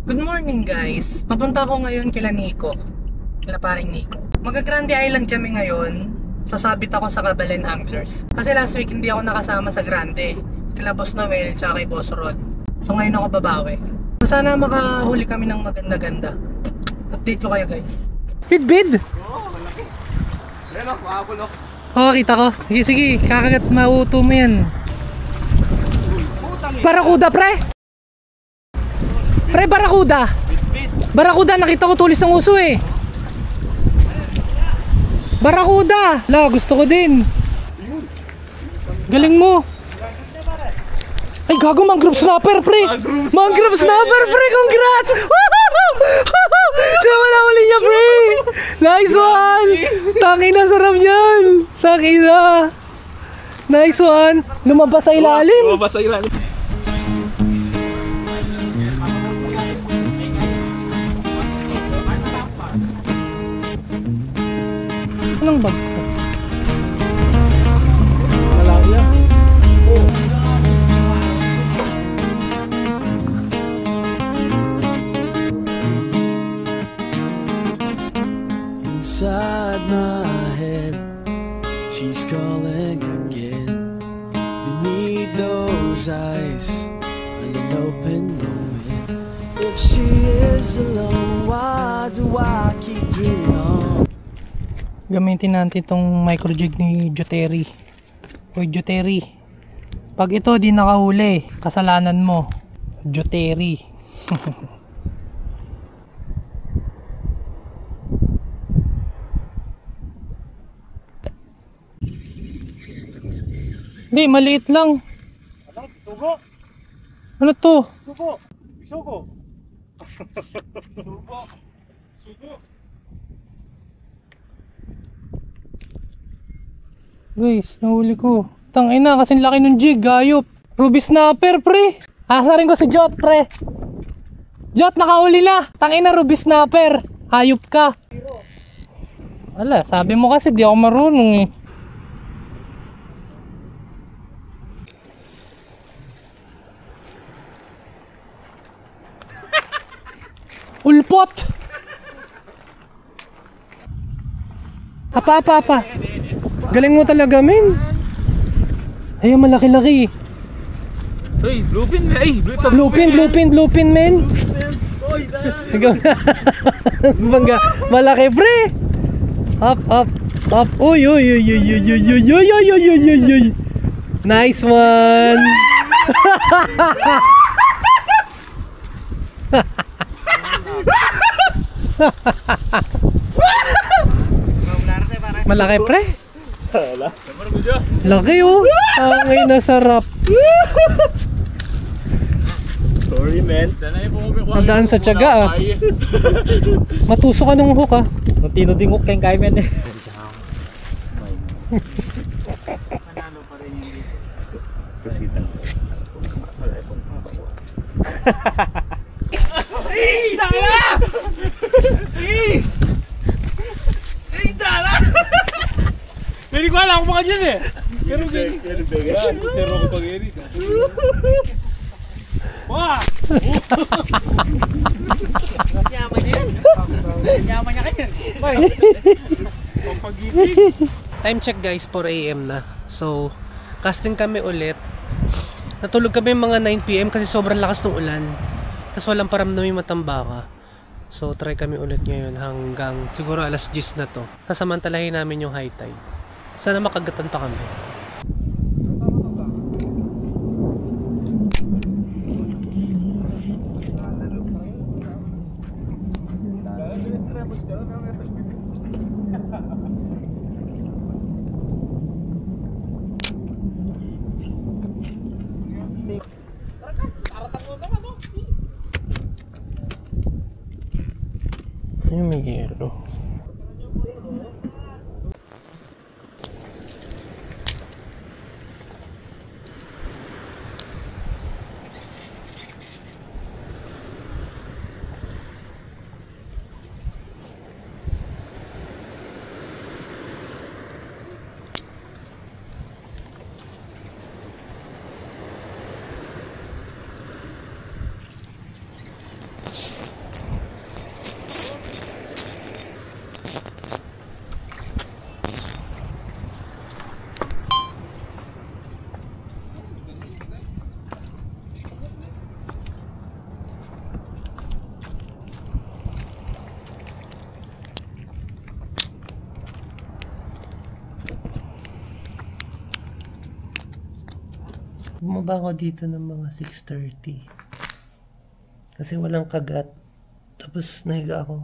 Good morning guys! Papunta ako ngayon kila Nico. Kila paring Nico. Mag-Grande Island kami ngayon. Sasabit ako sa Cabalen Anglers. Kasi last week hindi ako nakasama sa Grande. Kila Boss Noel tsaka kay Boss Rod. So ngayon ako babawi. So sana makahuli kami ng maganda-ganda. Update ko kayo guys. Bid! Oo, malaki. Ayan o, makakulok. Oo, kita ko. Sige, kakagat mauto mo yan. Barakuda pre! Pre, barakuda! Barakuda, nakita ko tulis ng uso eh. Barakuda! La, gusto ko din. Galing mo. Ay, gago, mangrove snapper pre! Mangrove snapper pre! Congrats! Diba na uli niya pre! Nice one! Tangina, sarap yan! Tangina! Nice one! Lumabas sa ilalim! Lumabas sa ilalim. Anong bag ko? Malaya. Inside my head, she's calling again. Beneath those eyes, an open moment. If she is alone, why do I keep dreaming on? Gamitin natin itong micro jig ni Juteri. Hoy Juteri, pag ito di nakahuli, kasalanan mo, Juteri. Hindi, maliit lang. Ano? Sugo? Ano to? Sugo. Sugo. Sugo. Sugo. Guys, nahuli ko. Tangina, kasing laki ng jig, gayop. Ruby snapper, pre. Asarin ko si Jot, pre. Jot, nakahuli na. Tangina, ruby snapper. Hayop ka. Wala, sabi mo kasi di ako marunong eh. Ulpot. Apa. Galing mo talaga, men. Ay, malaki-laki. Hey, bluefin, hey. Bluefin, men. Oy, Ikaw na. Bangga, malaki, pre. Up. Uy. Nice one. Malaki, pre. Laki oh. Ay, nasarap. Sorry, man. Nadaan sa tiyaga ah. Matuso ka ng hook ah. Matino ding hook kayong kaya, man. Manalo pa rin yung dito. Kasitan. Dala! Dala! Hindi ko alam kung baka dyan eh. Pero yan, zero ko pag-eri. Wah! Yaman yan. Yaman niya kayo. Time check guys, 4 AM na. So, casting kami ulit. Natulog kami mga 9 PM kasi sobrang lakas ng ulan. Tapos walang paramdam yung matambaka. So, try kami ulit ngayon hanggang siguro alas 10 na to. Sasamantalahin namin yung high tide. Sana makagatan pa kami. Yung may yero. Bumaba ako dito ng mga 6:30. Kasi walang kagat. Tapos nahiga ako.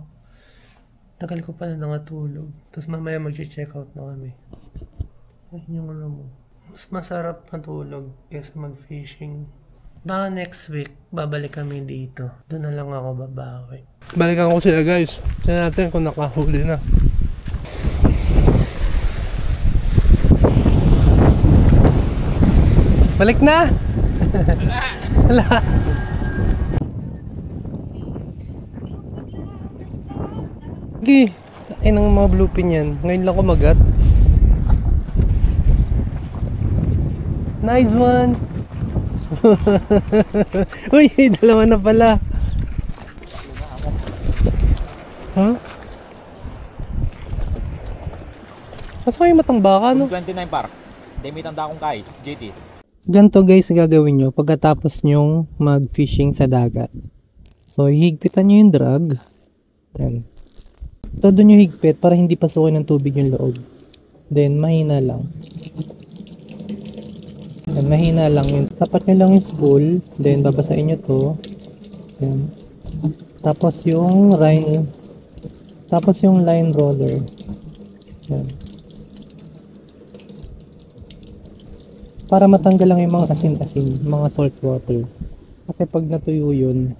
Tagal ko pala nangatulog. Tapos mamaya mag-check out na kami. Ay, yung ano mo. Mas masarap matulog kaysa mag-fishing. Baka next week, babalik kami dito. Doon na lang ako babawi. Balikan ko sila guys. Tignan natin kung nakahuli na. Balik na! Wala! Sige! Ay ng mga bluepin yan. Ngayon lang kumagat. Nice one! Uy! Dalawa na pala! Huh? Masa kayo matambaka no? 29 par. Demi tanda akong kay JT. Ganito guys gagawin nyo pagkatapos nyong mag-fishing sa dagat. So hihigpitan nyo yung drag. Then, todo nyo higpit para hindi pasukin ng tubig yung loob. Then mahina lang. Then mahina lang yun. Tapat nyo lang yung spool. Then babasain nyo to. Then, tapos yung line roller. Yan. Para matanggal lang yung mga asin-asin, mga salt water. Kasi pag natuyo yun,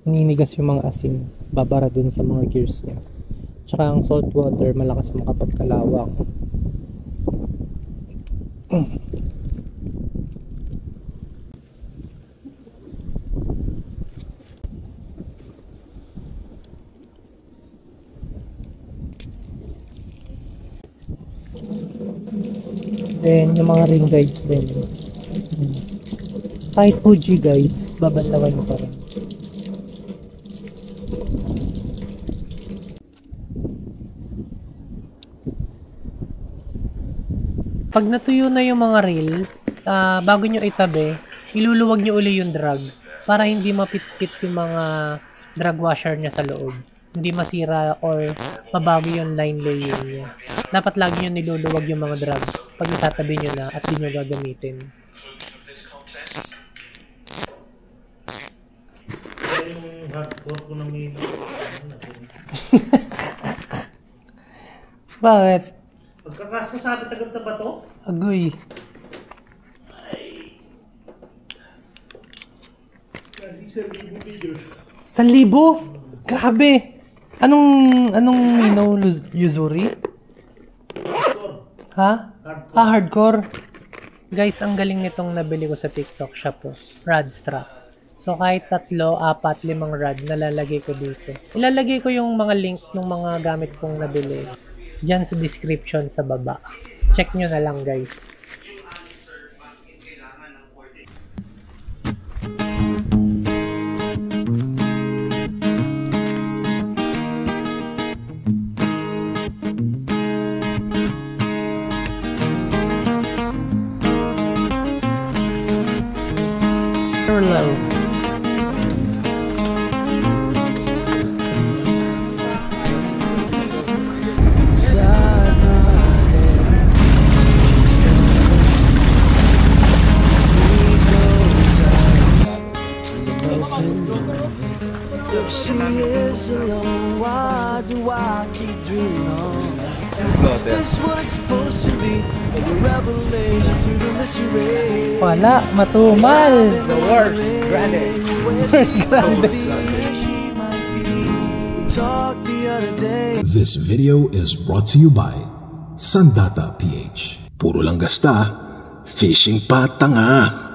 naninigas yung mga asin, babara dun sa mga gears niya. Tsaka ang salt water, malakas makapagkalawak. Then, yung mga ring guides din. Kahit Fuji guides, babantawan mo pa rin. Pag natuyo na yung mga reel, bago nyo itabi, iluluwag nyo uli yung drag para hindi mapit-pit yung mga drag washer niya sa loob. Hindi masira or mabago yung line laying niya. Dapat lagi nyo niluluwag yung mga drag pag itatabi nyo na at di nyo gagamitin. Yung hardcore ko ng mino. Bakit? Pagkakas ko sabit agad sa bato? Agoy. Kasi 1,000 1,000? Grabe! Anong mino? Yuzuri? Ha? Hardcore. Guys, ang galing nitong nabili ko sa TikTok shop po. Rod strap. So kahit 3, 4, 5 rod nalalagay ko dito. Ilalagay ko yung mga link ng mga gamit kong nabili diyan sa description sa baba. Check nyo na lang guys. Hello. Inside my head, she's got need those eyes and an open mind. If she is alone, why do I keep dreaming on? Is this what it's supposed to be? Like a revelation to the mystery. Wala, matumal. The worst. Granted. This video is brought to you by Sandata PH. Puro lang gasta, fishing pa tanga.